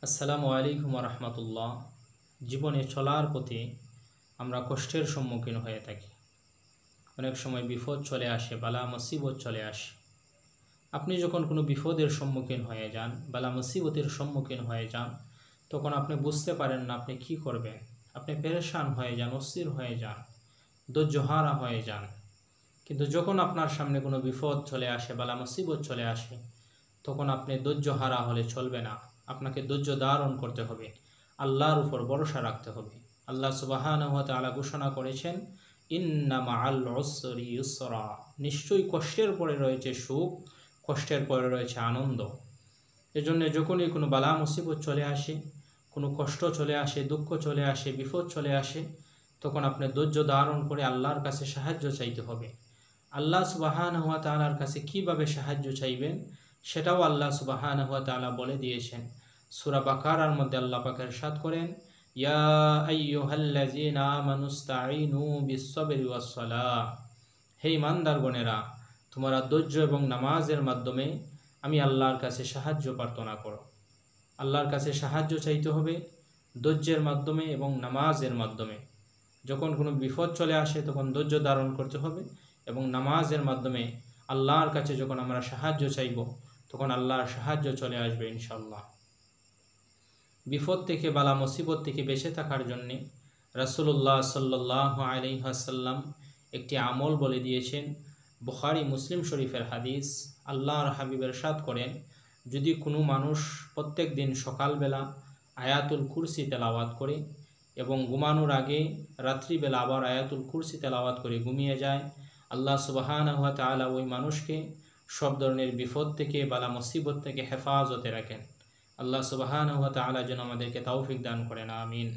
আসসালামু আলাইকুম রহমতুল্লাহ। জীবনে চলার পথে আমরা কষ্টের সম্মুখীন হয়ে থাকি। অনেক সময় বিপদ চলে আসে, বালা মুসিবত চলে আসে। আপনি যখন কোনো বিপদের সম্মুখীন হয়ে যান, বালা মুসিবতের সম্মুখীন হয়ে যান, তখন আপনি বুঝতে পারেন না আপনি কি করবেন। আপনি পেরেশান হয়ে যান, অস্থির হয়ে যান, ধৈর্যহারা হয়ে যান। কিন্তু যখন আপনার সামনে কোনো বিপদ চলে আসে, বালা মুসিবত চলে আসে, তখন আপনি ধৈর্যহারা হলে চলবে না। আপনাকে ধৈর্য ধারণ করতে হবে, আল্লাহর উপর ভরসা রাখতে হবে। আল্লাহ সুবহানাহু ওয়া তাআলা ঘোষণা করেছেন, ইন্না মাআল উসরি ইউসরা, নিশ্চয়ই কষ্টের পরে রয়েছে সুখ, কষ্টের পরে রয়েছে আনন্দ। এজন্য যখনই কোনো বালা মুসিবত চলে আসে, কোনো কষ্ট চলে আসে, দুঃখ চলে আসে, বিপদ চলে আসে, তখন আপনি ধৈর্য ধারণ করে আল্লাহর কাছে সাহায্য চাইতে হবে। আল্লাহ সুবহানাহু ওয়া তাআলার কাছে কিভাবে সাহায্য চাইবেন সেটাও আল্লাহ সুবহানাহু ওয়া তাআলা বলে দিয়েছেন। সূরা বাকারার মধ্যে আল্লাহ পাক ইরশাদ করেন, ইয়া আইয়ুহাল্লাযীনা আমানুস্তাঈনু বিস-সাবরি ওয়াস-সালাহ, হে ঈমানদারগণেরা, তোমরা ধৈর্য এবং নামাজের মাধ্যমে আমি আল্লাহর কাছে সাহায্য প্রার্থনা করো। আল্লাহর কাছে সাহায্য চাইতে হবে ধৈর্যের মাধ্যমে এবং নামাজের মাধ্যমে। যখন কোনো বিপদ চলে আসে তখন ধৈর্য ধারণ করতে হবে এবং নামাজের মাধ্যমে আল্লাহর কাছে যখন আমরা সাহায্য চাইব তখন আল্লাহর সাহায্য চলে আসবে ইনশাআল্লাহ। বিপদ থেকে, বালা মুসিবত থেকে বেঁচে থাকার জন্যে রাসূলুল্লাহ সাল্লাল্লাহু আলাইহি ওয়াসাল্লাম একটি আমল বলে দিয়েছেন। বুখারী মুসলিম শরীফের হাদিস। আল্লাহর হাবিব ইরশাদ করেন, যদি কোনো মানুষ প্রত্যেক দিন সকালবেলা আয়াতুল কুরসি তেলাওয়াত করে এবং ঘুমানোর আগে রাত্রিবেলা আবার আয়াতুল কুরসি তেলাওয়াত করে ঘুমিয়ে যায়, আল্লাহ সুবহানাহু ওয়া তাআলা ওই মানুষকে সব ধরনের বিপদ থেকে, বালা মুসিবত থেকে হেফাজতে রাখেন। আল্লাহ সুবহানাহু ওয়া তাআলা যেন আমাদেরকে তৌফিক দান করেন, আমিন।